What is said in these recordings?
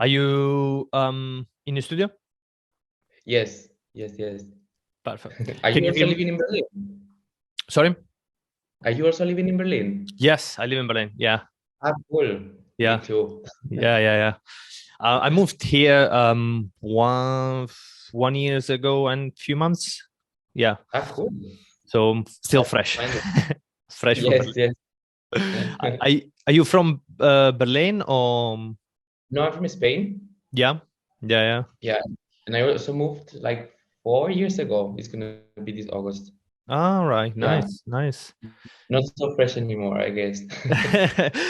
Are you in the studio? Yes. Perfect. Are Can you you also hear me? living in Berlin? Sorry? Are you also living in Berlin? Yes, I live in Berlin. Yeah. Cool. Me Yeah. too. Yeah. I moved here one years ago and few months. Yeah. Cool. So I'm still Nice to fresh. find it. Fresh from Yes, Berlin. yes. Are you from Berlin or No, I'm from Spain. yeah? Yeah. Yeah. And I also moved like 4 years ago. It's gonna be this August. All right. Yeah. Nice. Not so fresh anymore, I guess.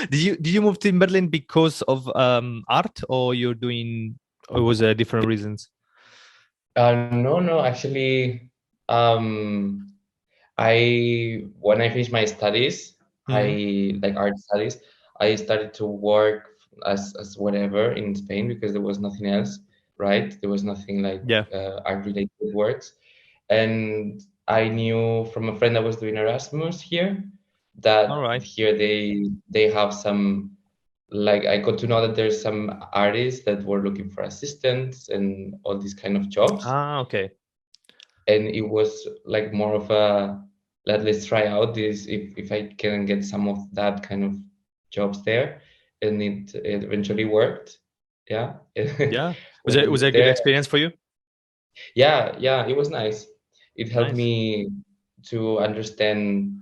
Did you move to Berlin because of art or you're doing or was there different reasons? No, actually, um, when I finished my studies, Mm. I like art studies, I started to work as whatever in Spain because there was nothing else, right? There was nothing like Yeah. art related works. And I knew from a friend that was doing Erasmus here All that right. here they have some, like, I got to know that there's some artists that were looking for assistants and all these kind of jobs. Okay. And it was like more of a, let's try out this if I can get some of that kind of jobs there. And it eventually worked. Yeah. Yeah. Was When I it moved a good there, experience for you? yeah, it was nice. It helped Nice. me to understand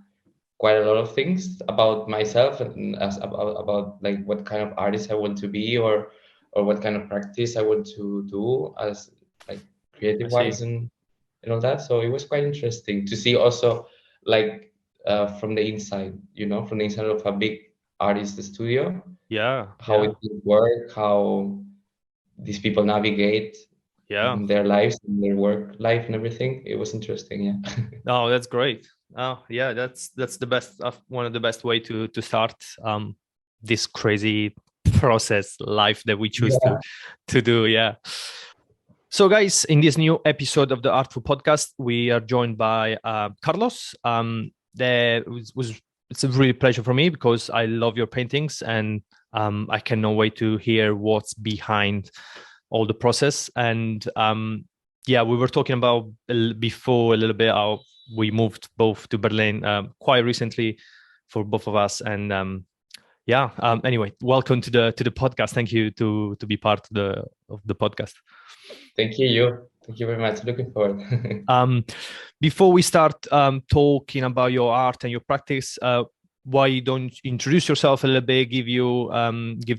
quite a lot of things about myself and about like what kind of artist I want to be, or what kind of practice I want to do as like I creative see. wise and all that. So it was quite interesting to see also, like, from the inside, from the inside of a big artist studio, Yeah. how it would work, how these people navigate Yeah. their lives and their work life and everything. It was interesting, yeah. Oh, that's great. Oh, yeah, that's the best one of the best way to start this crazy process life that we choose Yeah. to do. Yeah. So, guys, in this new episode of the Artful Podcast, we are joined by Carlos. There was it's a really pleasure for me because I love your paintings and I cannot wait to hear what's behind all the process. And yeah, we were talking about before a little bit how we moved both to Berlin quite recently for both of us. And yeah, anyway, welcome to the podcast. Thank you to be part of the podcast. Thank you. Thank you very much. Looking forward. Before we start talking about your art and your practice, why you don't introduce yourself a little bit, give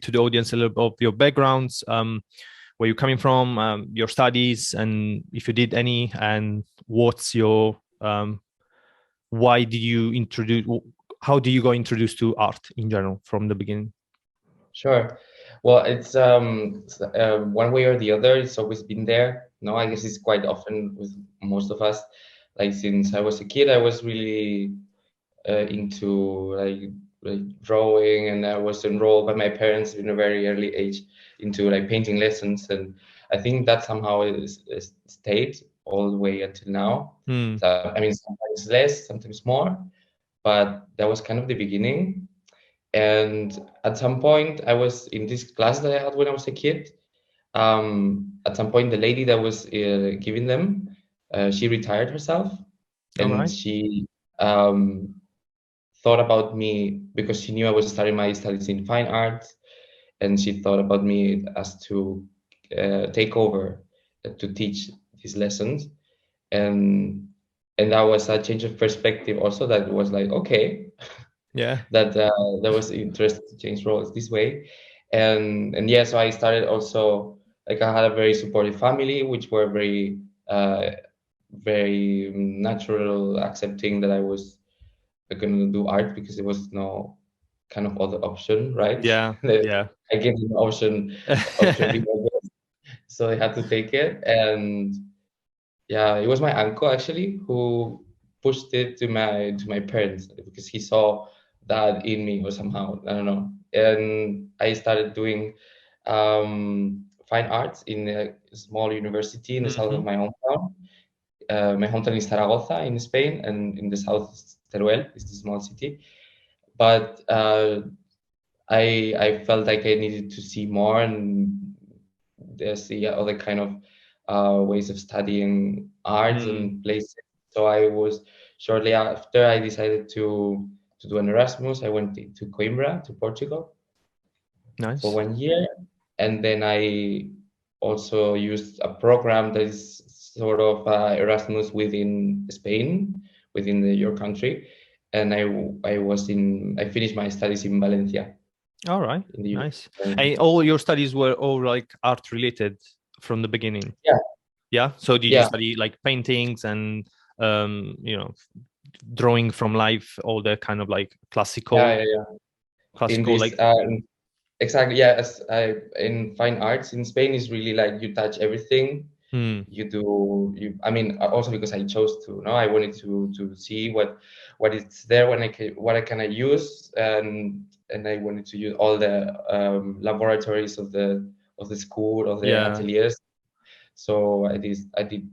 to the audience a little bit of your backgrounds, where you're coming from, your studies, and if you did any, and what's your why did you introduce? How do you go introduced to art in general from the beginning? Sure. Well, it's one way or the other. It's always been there. No, I guess it's quite often with most of us. Like since I was a kid, I was really into like drawing, and I was enrolled by my parents in a very early age into like painting lessons, and I think that somehow is stayed all the way until now. Hmm. So I mean, sometimes less, sometimes more, but that was kind of the beginning. And at some point, I was in this class that I had when I was a kid. At some point, the lady that was giving them, she retired herself, All and right. she um, thought about me because she knew I was starting my studies in fine arts, and she thought about me as to take over to teach these lessons, and that was a change of perspective. Also, that was like, okay, Yeah. that was interesting to change roles this way, and yeah, so I started also, like, I had a very supportive family, which were uh, very natural, accepting that I was going to do art because there was no kind of other option, right? Yeah. Yeah. I gave them the option B, so I had to take it, and yeah, it was my uncle actually who pushed it to my parents because he saw that in me, or somehow, I don't know. And I started doing fine arts in a small university in the south of Hmm. my hometown. My hometown is Zaragoza in Spain, and in the south is Teruel, is the small city. But I felt like I needed to see more and see other kind of ways of studying arts and places. So shortly after I decided to do an Erasmus. I went to Coimbra, to Portugal, Nice. for 1 year, and then I also used a program that is sort of Erasmus within Spain, within your country, and I finished my studies in Valencia. All right. In the Nice. UK. And all your studies were all like art related from the beginning. Yeah. Yeah. So did you Yeah. study like paintings and drawing from life, all the kind of like classical In this like exactly, yeah, as in fine arts in Spain is really like you touch everything. I mean, also because I chose to, no, I wanted to see what is there, what I can use, and I wanted to use all the laboratories of the school, of the ateliers. So I did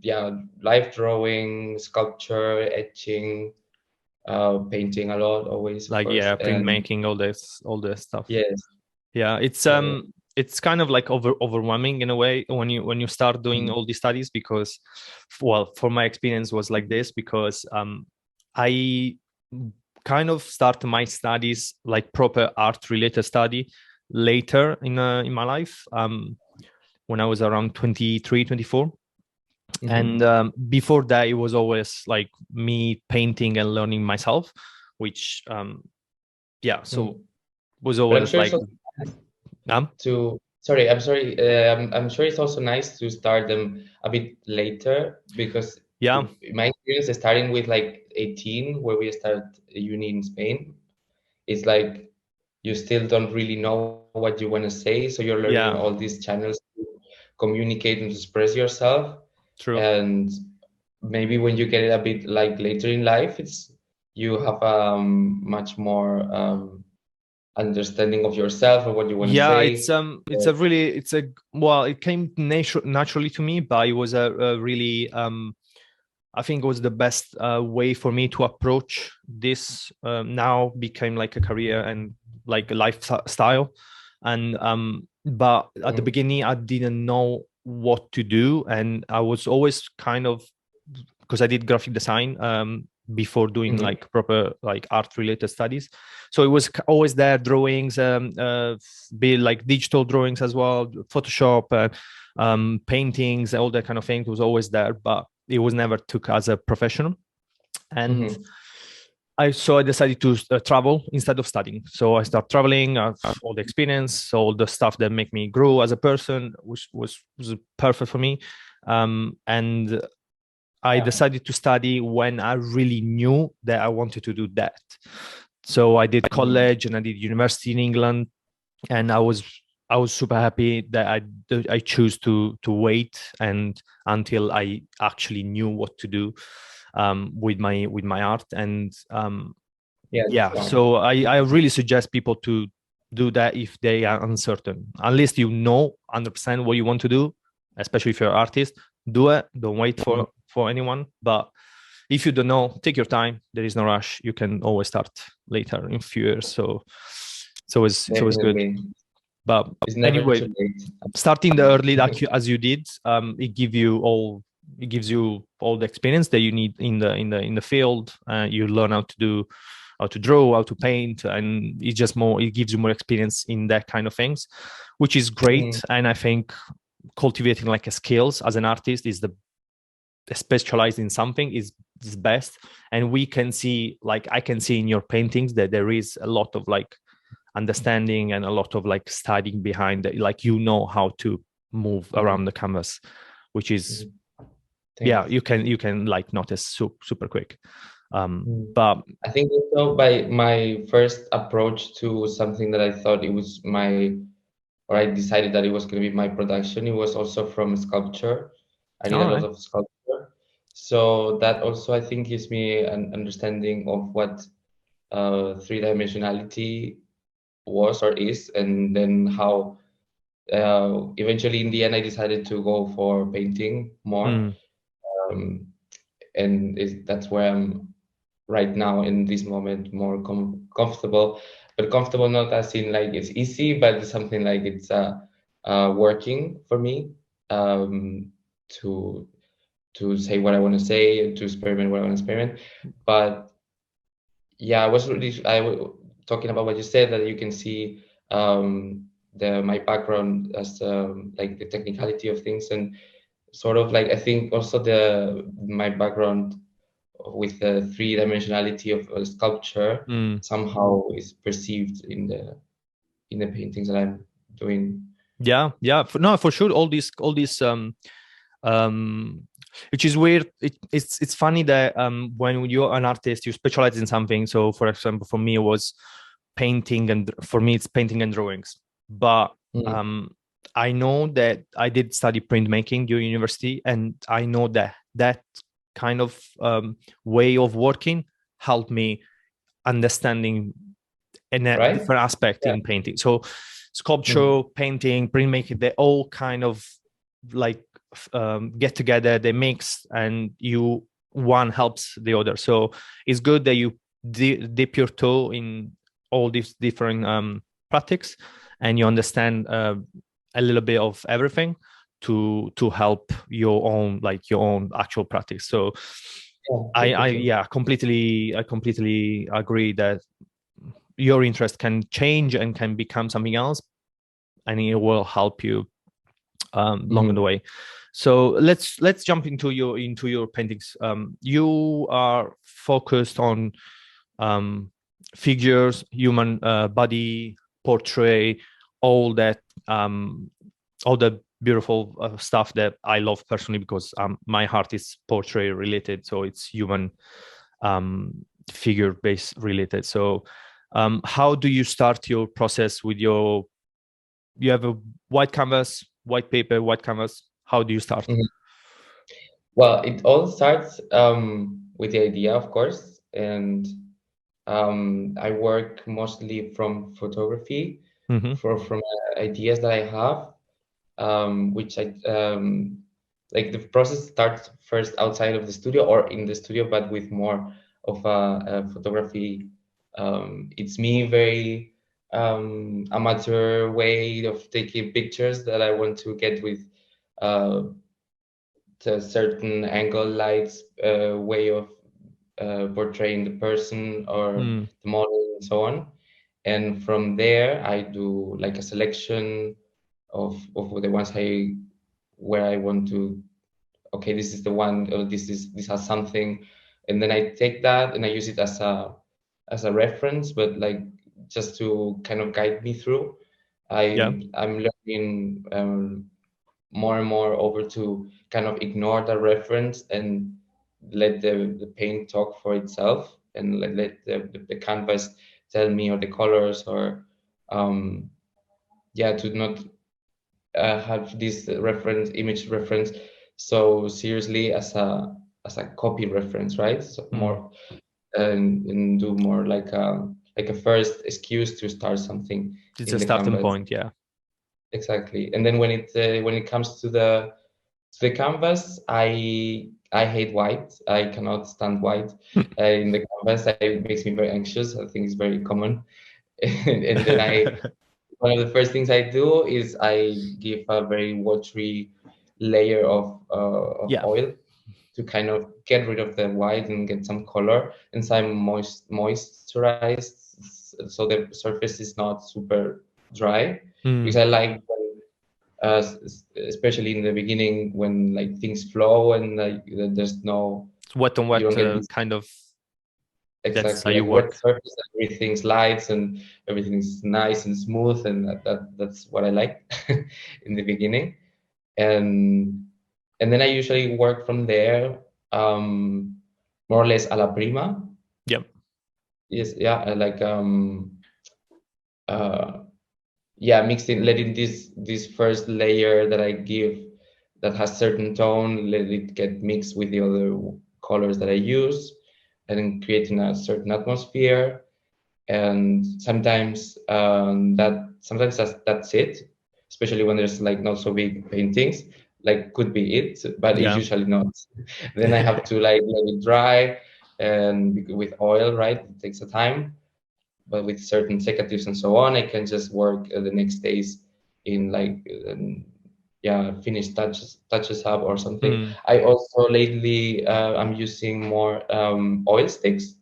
live drawing, sculpture, etching, painting a lot, always, of like course, printmaking, all this stuff. Yes. Yeah, it's kind of like overwhelming in a way when you start doing all these studies, because, well, for my experience was like this, because I kind of start my studies like proper art related study later in my life, when I was around 23, 24. And before that, it was always like me painting and learning myself, which was always like sorry, I'm sure it's also nice to start them a bit later, because in my experience, starting with like 18, where we start uni in Spain, it's like you still don't really know what you want to say, so you're learning all these channels to communicate and express yourself. True. And maybe when you get it a bit like later in life, you have much more understanding of yourself and what you want to say. It came naturally to me, but it was a really I think it was the best way for me to approach this. Now became like a career and like a lifestyle. And but at the beginning, I didn't know what to do, and I was always kind of, because I did graphic design before doing like proper like art related studies, so it was always there, drawings, be like digital drawings as well, Photoshop, paintings, all that kind of thing was always there, but it was never took as a professional. And I decided to travel instead of studying. So I started traveling, all the experience, all the stuff that make me grow as a person, which was perfect for me. And I decided to study when I really knew that I wanted to do that. So I did college and I did university in England, and I was super happy that I chose to wait and until I actually knew what to do with my art. And so I really suggest people to do that if they are uncertain. At least you know 100% what you want to do, especially if you're an artist. Do it. Don't wait for anyone. But if you don't know, take your time. There is no rush. You can always start later in a few years. So it's good. But anyway, starting the early, like as you did, it gives you all the experience that you need in the field. You learn how to draw, how to paint, and it gives you more experience in that kind of things, which is great. And I think cultivating like a skills as an artist is specialized in something is best. And we can see, like I can see in your paintings that there is a lot of like understanding and a lot of like studying behind it, like how to move around the canvas, which is you can like notice super quick. But I think also by my first approach to something that I thought it was I decided that it was going to be my production, it was also from sculpture. I did a lot of sculpture, so that also I think gives me an understanding of what three-dimensionality was or is, and then how eventually in the end I decided to go for painting more. And that's where I'm right now in this moment, more comfortable, but comfortable not as in like it's easy, but something like it's working for me, to say what I want to say and to experiment what I want to experiment. But yeah, I was really talking about what you said, that you can see my background as like the technicality of things, and sort of like I think also my background with the three-dimensionality of a sculpture somehow is perceived in the paintings that I'm doing. Yeah, for sure. All these which is weird. It's funny that when you're an artist, you specialize in something. So, for example, for me, it was painting, and for me, it's painting and drawings. But I know that I did study printmaking during university, and I know that that kind of way of working helped me understanding a different aspect in painting. So, sculpture, painting, printmaking, they all kind of like get together, they mix, and one helps the other. So it's good that you dip your toe in all these different practices, and you understand a little bit of everything to help your own actual practice. So I completely agree that your interest can change and can become something else, and it will help you along the way. So let's jump into your paintings. You are focused on figures, human body, portrait, all that, all the beautiful stuff that I love personally, because my heart is portrait related, so it's human figure based related. So how do you start your process with you have a white canvas, white paper, white canvas? How do you start? Well, it all starts with the idea, of course, and I work mostly from photography, from ideas that I have, which I like. The process starts first outside of the studio or in the studio, but with more of a photography. It's me very amateur way of taking pictures that I want to get with a certain angle, lights, way of portraying the person or the model and so on. And from there, I do like a selection of the ones where I want to. Okay, this is the one, or this has something, and then I take that and I use it as a reference, but like just to kind of guide me through. I'm learning more and more over to kind of ignore the reference and let the paint talk for itself, and let the canvas tell me, or the colors, or to not have this image reference so seriously as a copy reference, right? So more and do more like a first excuse to start something. It's a starting point, yeah. Exactly. And then when it comes to the canvas, I hate white. I cannot stand white in the canvas. It makes me very anxious. I think it's very common. And then one of the first things I do is I give a very watery layer of oil to kind of get rid of the white and get some color, and some moisturized, so the surface is not super dry. Because I like especially in the beginning, when like things flow and like there's no wet on wet kind of. Exactly, that's how you like work. wet surface, everything slides and everything's nice and smooth, and that's what I like in the beginning. And then I usually work from there, more or less a la prima. Yep. Yes, yeah, like mixing, letting this first layer that I give that has certain tone, let it get mixed with the other colors that I use, and then creating a certain atmosphere. And sometimes that's it, especially when there's like not so big paintings, like could be it, but it's usually not. Then I have to like let it dry, and with oil, right, it takes a time. But with certain secatives and so on, I can just work the next days in like finish touches up or something. Mm. I also lately I'm using more oil sticks,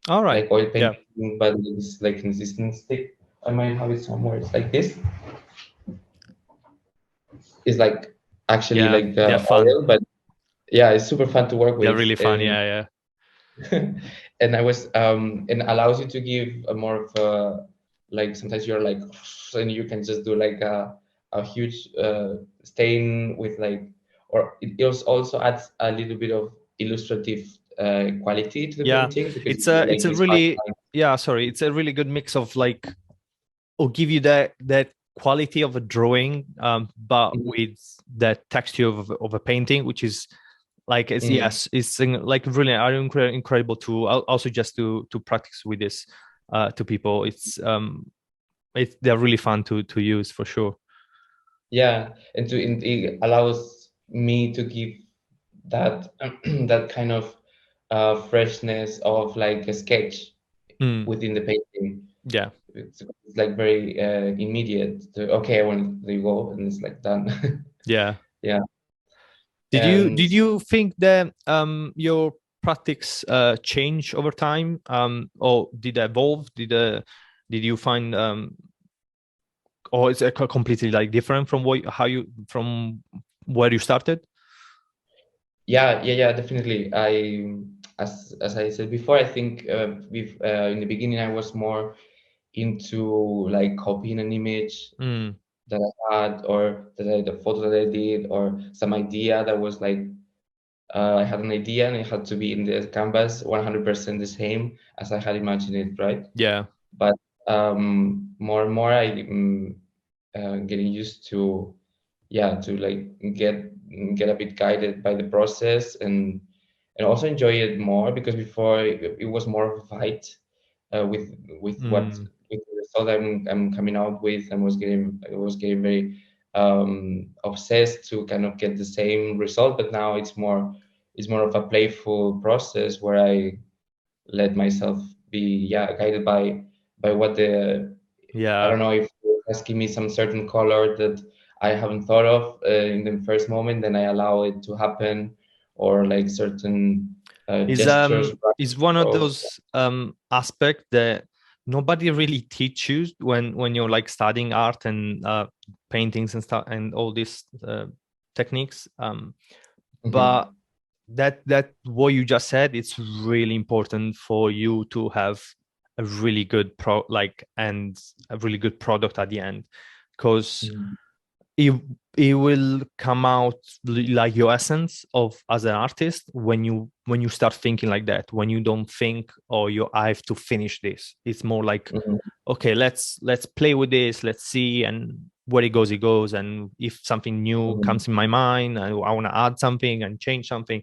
All right. like oil Yeah. painting, but it's like consistent stick. I might have it somewhere. It's like this. It's like actually Yeah. like They're fun. oil, but yeah, it's super fun to work They're with, really fun. and Yeah. and I was and allows you to give a more of a, like sometimes you're like and you can just do like a huge stain with like, or it also adds a little bit of illustrative quality to the Yeah. painting because It's you do a like it's a these fun really, lines. yeah, sorry. It's a really good mix of like, or give you that quality of a drawing, but Mhm, with the texture of a painting, which is like, it's, mhm. yes, it's like really incredible to also just to practice with this to people. It's they're really fun to use for sure. Yeah, and it allows me to give that that kind of freshness of like a sketch Mm, within the painting. yeah. It's like very immediate. Okay, I want to go, and it's like done. Yeah. Yeah, Did and you think that your practice change over time, or did it evolve? Did you find or is it completely like different from from where you started? yeah, definitely. As I said before, I think with in the beginning I was more into like copying an image Mm, that I had, or the photo that I did, or some idea that was like I had an idea and it had to be in the canvas 100% the same as I had imagined it, right? yeah. But more and more getting used to, yeah, to like get a bit guided by the process, and also enjoy it more, because before it was more of a fight with what Mm, with the result I'm coming out with, and was getting very obsessed to kind of get the same result. But now it's more of a playful process where I let myself be, yeah, guided by what the, I yeah. don't know, if you're asking me some certain color that I haven't thought of in the first moment, then I allow it to happen, or like certain gestures, Is one of of, those aspect that nobody really teaches when you're like studying art and paintings and stuff and all these techniques. But Mhm, that what you just said, it's really important for you to have a really good and a really good product at the end, because mhm, it it will come out like your essence of as an artist when you start thinking like that, when you don't think, oh, I have to finish this. It's more like, mhm, okay, let's play with this, let's see, and where it goes, and if something new mhm, comes in my mind, I want to add something and change something,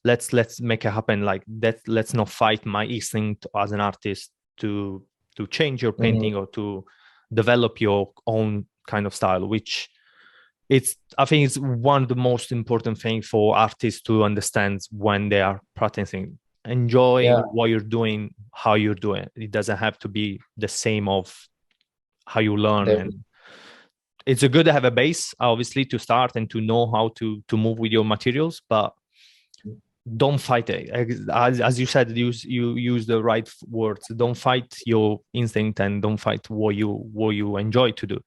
let's make it happen like that. Let's not fight my instinct as an artist to change your mhm, painting or to develop your own kind of style, which I think it's one of the most important things for artists to understand when they are practicing. Enjoy yeah, what you're doing, how you're doing. It doesn't have to be the same of how you learn. And definitely. it's a good to have a base, obviously, to start and to know how to move with your materials, but don't fight it. As you said, you use the right words. Don't fight your instinct and don't fight what you enjoy to do,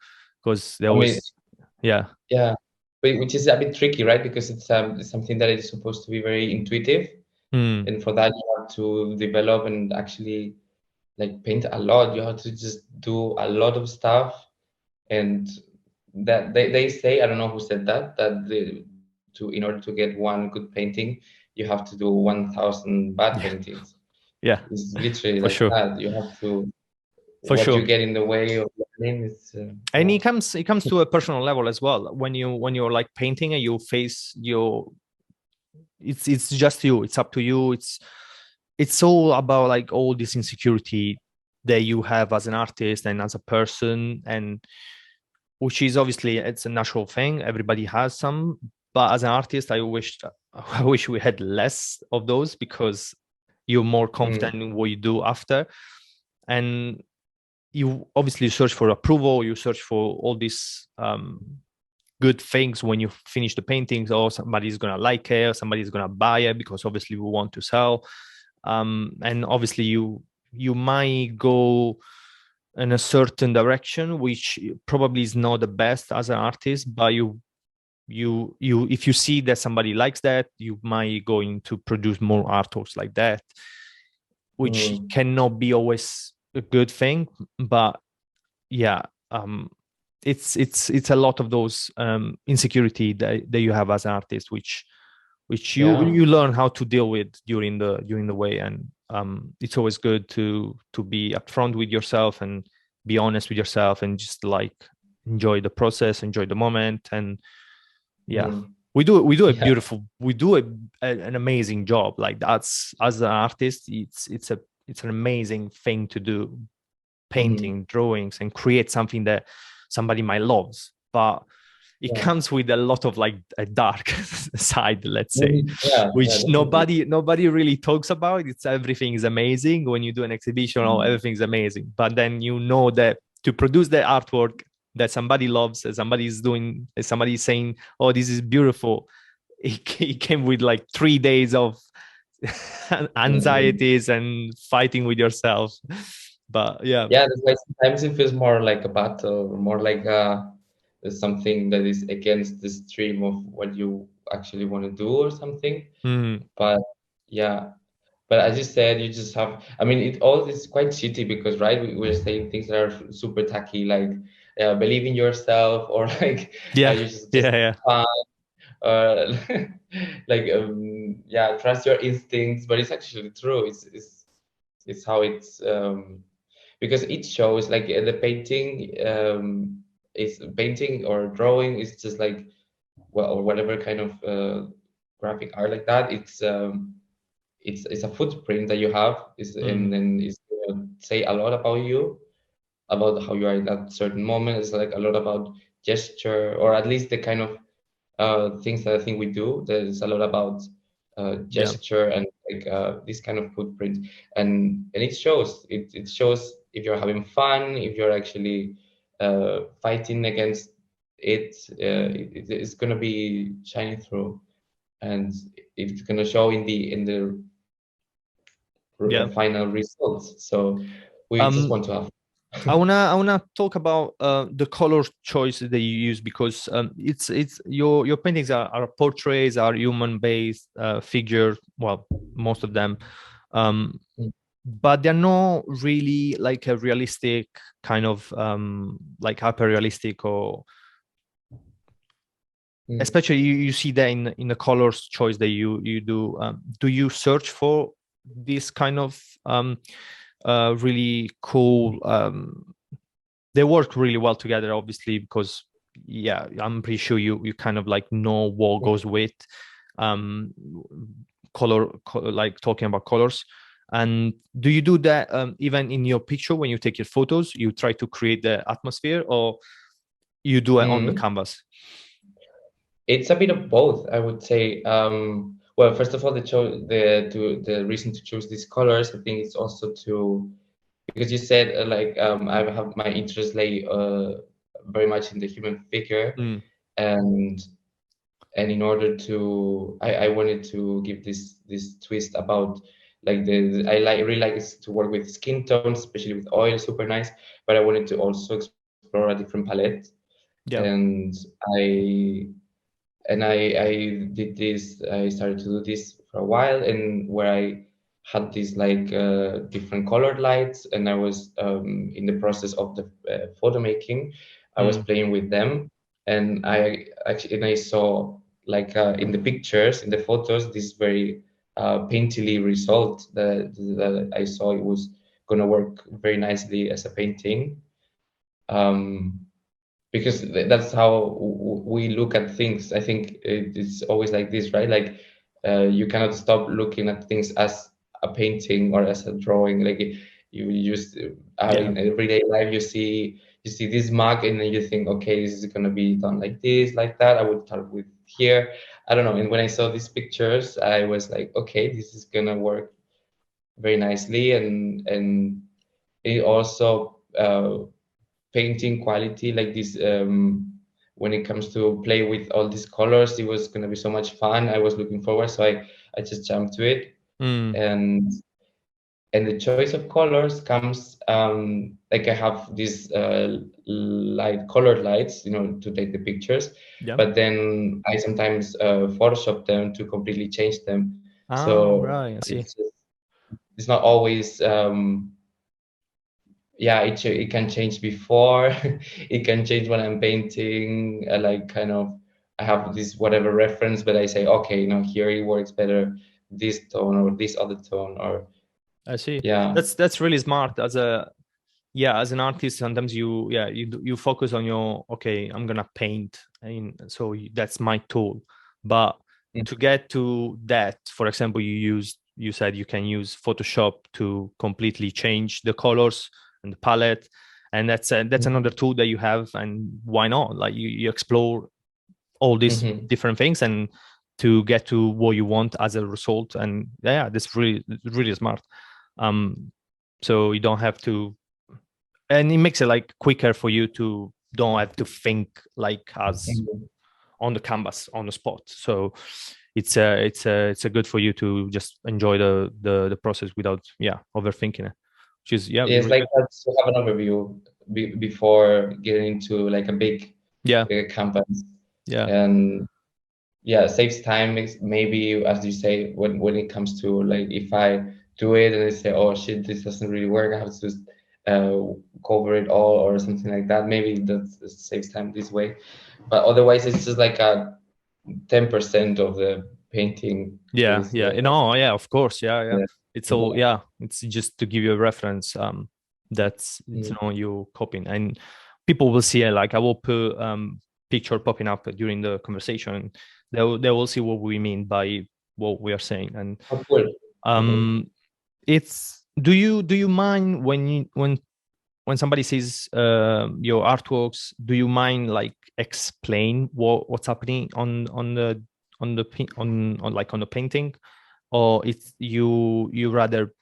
because there I mean, was, yeah. yeah, but which is a bit tricky, right? Because it's something that is supposed to be very intuitive, Mm, and for that you have to develop and actually like paint a lot. You have to just do a lot of stuff, and that they say, I don't know who said that to in order to get one good painting, you have to do 1,000 bad yeah, paintings. yeah, It's literally for like sure, that. You have to, for what you sure. get in the way of learning is And yeah. it comes to a personal level as well. When you're like painting and you face your, it's just you. It's up to you. It's all about like all this insecurity that you have as an artist and as a person, and which is obviously it's a natural thing. Everybody has some, but as an artist, I wish we had less of those, because you're more Mm, confident in what you do after. And you obviously search for approval, you search for all these good things when you finish the paintings, or somebody's gonna like it, or somebody's gonna buy it, because obviously we want to sell. And obviously you might go in a certain direction, which probably is not the best as an artist, but you if you see that somebody likes that, you might going to produce more artworks like that, which cannot be always a good thing. But yeah, it's a lot of those insecurity that you have as an artist, which you learn how to deal with during the way. And it's always good to be upfront with yourself and be honest with yourself, and just like enjoy the process, enjoy the moment. And we do a beautiful, an amazing job. Like, that's, as an artist, it's an amazing thing to do, painting, drawings, and create something that somebody might love. But it comes with a lot of like a dark side, let's say, which nobody really talks about. It's everything is amazing when you do an exhibition, or everything's amazing, but then you know that to produce the artwork that somebody loves, somebody's saying, oh, this is beautiful, it came with like 3 days of anxieties and fighting with yourself. But that's why sometimes it feels more like a battle, or more like something that is against the stream of what you actually want to do or something. But but as you said, you just have, I mean, it all is quite shitty, because we're saying things that are super tacky, like believe in yourself, or like you just fun, like trust your instincts. But it's actually true. It's how it's because it shows, like, the painting is painting or drawing is just like, well, or whatever kind of graphic art like that. It's a footprint that you have, and then it's gonna say a lot about you, about how you are in that certain moment. It's like a lot about gesture, or at least the kind of things that I think we do. There's a lot about gesture and like this kind of footprint, and it shows. It shows if you're having fun, if you're actually fighting against it. It's gonna be shining through, and it's gonna show in the final results. So we just want to have. I wanna talk about the color choices that you use, because it's your paintings are portraits, are human based figure, well, most of them, but they're not really like a realistic kind of like hyper realistic, or especially you see that in the colors choice that you do. Do you search for this kind of really cool, they work really well together, obviously, because I'm pretty sure you kind of like know what goes with color, like talking about colors. And do you do that even in your picture? When you take your photos, you try to create the atmosphere, or you do it on the canvas? It's a bit of both, I would say. Well, first of all, the reason to choose these colors, I think it's also because you said I have my interest lay very much in the human figure, and in order to, I wanted to give this twist about like really like to work with skin tones, especially with oil, super nice. But I wanted to also explore a different palette, and I did this. I started to do this for a while, and where I had these like different colored lights, and I was in the process of the photo making. I was playing with them, and I saw like in the pictures, in the photos, this very painterly result that I saw it was gonna work very nicely as a painting. Because that's how we look at things. I think it's always like this, right? Like you cannot stop looking at things as a painting or as a drawing. Like you just in everyday life, you see this mug, and then you think, okay, this is gonna be done like this, like that. I would start with here. I don't know. And when I saw these pictures, I was like, okay, this is gonna work very nicely, and it also painting quality, like this. When it comes to play with all these colors, it was gonna be so much fun. I was looking forward, so I just jumped to it, and the choice of colors comes like I have these colored lights, to take the pictures, but then I sometimes Photoshop them to completely change them. Oh, So right. I see. it's not always yeah, it can change before it can change when I'm painting, like kind of I have this whatever reference, but I say, okay, here it works better, this tone or this other tone, or I see. yeah. That's really smart. As an artist, sometimes you focus on okay, I'm gonna paint, and so that's my tool. But to get to that, for example, you said you can use Photoshop to completely change the colors and the palette, and that's another tool that you have. And why not? Like you explore all these different things and to get to what you want as a result. And that's really smart. So you don't have to, and it makes it like quicker for you to don't have to think like as on the canvas on the spot. So it's a good for you to just enjoy the process without overthinking it, which is It's really like good. to have an overview before getting into like a big Yeah. campus, Yeah. and yeah, saves time. Maybe as you say, when it comes to like if I do it and I say, oh shit, this doesn't really work, I have to cover it all or something like that. Maybe that saves time this way, but otherwise it's just like a 10% of the painting is Of course. yeah. It's all, it's just to give you a reference. That's it's you copying, and people will see it. Like I will put picture popping up during the conversation, and they will see what we mean by what we are saying. And Oh, cool. it's do you mind when somebody sees your artworks, do you mind like explain what's happening on the painting, or it's you rather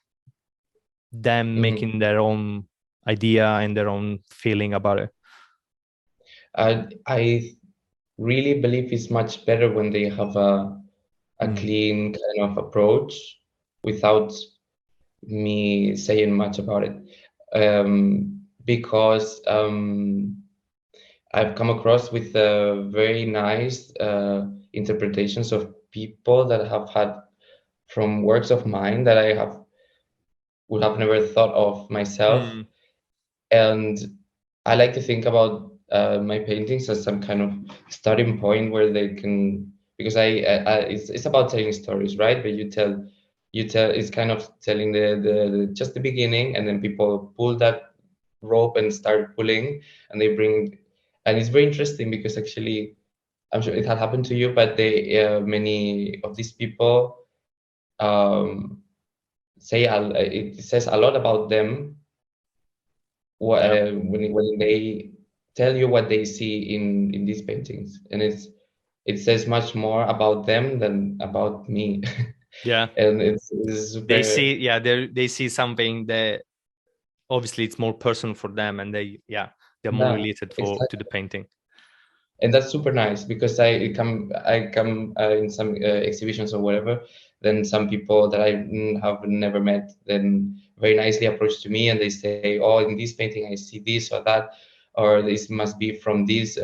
them making their own idea and their own feeling about it? I really believe it's much better when they have a clean kind of approach without me saying much about it. Because I've come across with very nice interpretations of people that have had from works of mine that I would have never thought of myself. And I like to think about my paintings as some kind of starting point where they can, because it's about telling stories, right? But you tell it's kind of telling the just the beginning, and then people pull that rope and start pulling, and they bring, and it's very interesting because actually I'm sure it had happened to you, but many of these people um, it says a lot about them when they tell you what they see in these paintings, and it says much more about them than about me. Yeah. And it's They super. see, they see something that obviously it's more personal for them, and they're more Yeah, related to the painting. and that's super nice because I come in some exhibitions or whatever, then some people that I have never met then very nicely approach to me and they say, oh, in this painting I see this or that, or this must be from this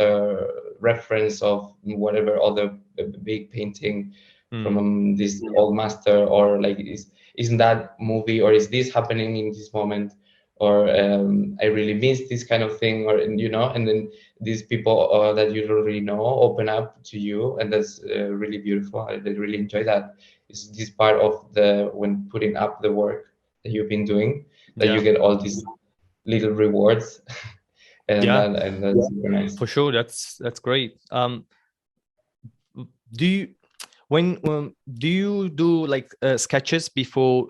reference of whatever other big painting from this old master, or like isn't that movie, or is this happening in this moment, or I really miss this kind of thing, or and then these people that you don't really know open up to you, and that's really beautiful. I really enjoy that. It's this part of when putting up the work that you've been doing, that you get all these little rewards, and that's super nice. For sure. That's great. Do you when do you do like sketches before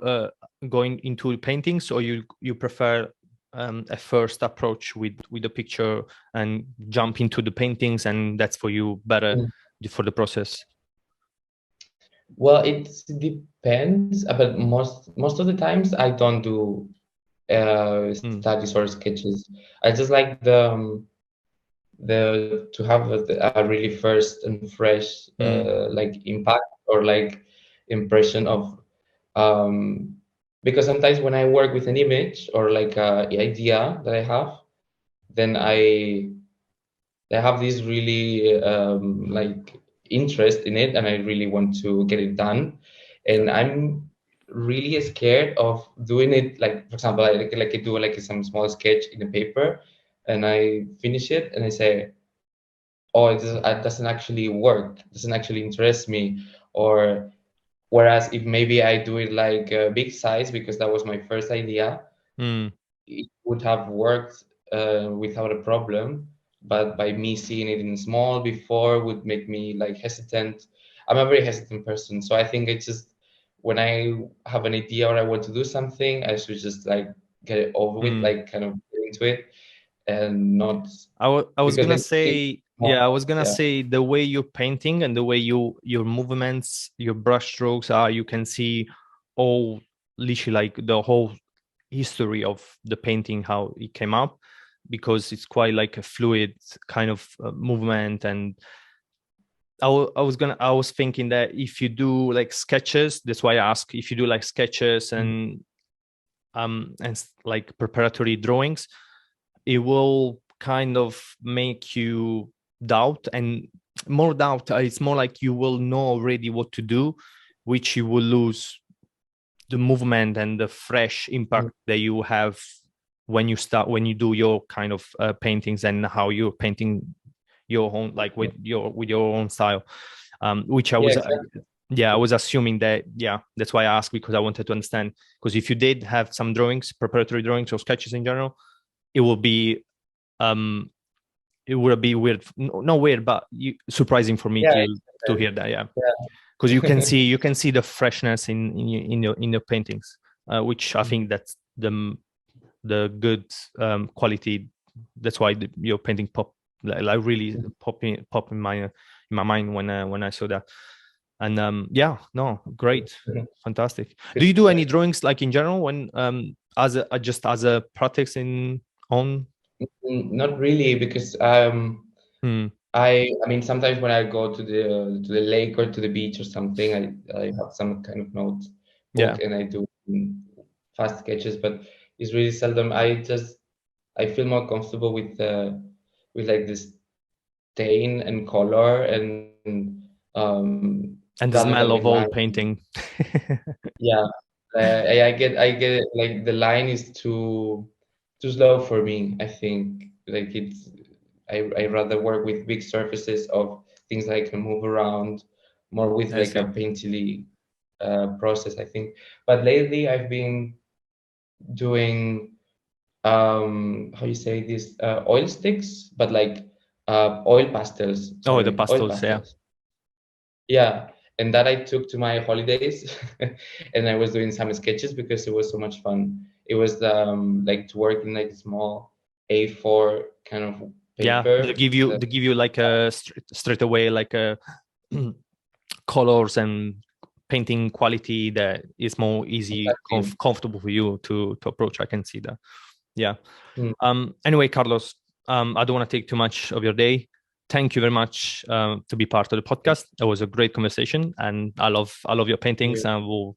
going into paintings, or you prefer a first approach with the picture and jump into the paintings, and that's for you better for the process? Well, it depends, but most of the times I don't do studies or sketches. I just like the to have a really first and fresh like impact or like impression of because sometimes when I work with an image or like a idea that I have, then I have this really like interest in it, and I really want to get it done. And I'm really scared of doing it. Like for example, I do like some small sketch in a paper, and I finish it, and I say, "Oh, it doesn't actually work. Doesn't actually interest me." Or whereas if maybe I do it like a big size because that was my first idea, it would have worked without a problem. But by me seeing it in small before would make me like hesitant. I'm a very hesitant person, so I think it's just when I have an idea or I want to do something, I should just like get it over with, like kind of get into it, and not I was because gonna then say, I was gonna say the way you're painting and the way your movements, your brush strokes are, you can see all literally like the whole history of the painting, how it came up, because it's quite like a fluid kind of movement. And I was thinking that if you do like sketches, that's why I ask if you do like sketches and like preparatory drawings, it will kind of make you doubt, and more doubt, it's more like you will know already what to do, which you will lose the movement and the fresh impact that you have when you do your kind of paintings, and how you're painting your own, like with your own style, which I was exactly. I was assuming that. That's why I asked, because I wanted to understand, because if you did have some drawings, preparatory drawings or sketches in general, it would be weird, not weird, but surprising for me to hear that. Because you can see the freshness in your paintings, which I think that's the good quality. That's why your painting like really pop in my mind when I saw that. And great, fantastic. Do you do any drawings like in general when as a practice on? Not really, because I mean sometimes when I go to the lake or to the beach or something, I have some kind of notebook and I do fast sketches, but it's really seldom. I feel more comfortable with like this stain and color and the rather smell than of with old line. painting. Yeah, I get it. Like the line is too slow for me. I think like I rather work with big surfaces of things that I can move around, more with like a painterly process, I think. But lately I've been doing how you say this oil sticks, but like oil pastels. Oh, the Sorry, oil pastels, yeah. pastels. Yeah, and that I took to my holidays, and I was doing some sketches because it was so much fun. It was like to work in like small A4 kind of paper. Yeah, they give you like a straight away like a colors and painting quality that is more easy, comfortable for you to approach. I can see that. Yeah. Anyway, Carlos, I don't want to take too much of your day. Thank you very much to be part of the podcast. It was a great conversation, and I love your paintings. I'm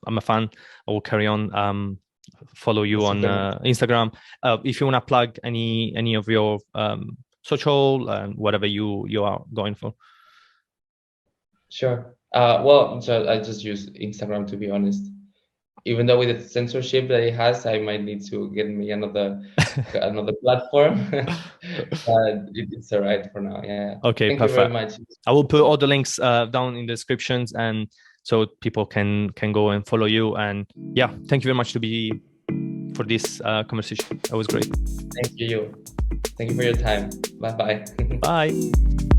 a fan. I will carry on. Follow you on Instagram. If you want to plug any of your social and whatever you are going for. Sure. Well, so I just use Instagram, to be honest. Even though with the censorship that it has, I might need to get me another platform. But it's all right for now. Yeah. Okay, Thank perfect. you very much. I will put all the links down in the descriptions, and so people can go and follow you. And yeah, thank you very much for this conversation. That was great. Thank you. Thank you for your time. Bye-bye. Bye.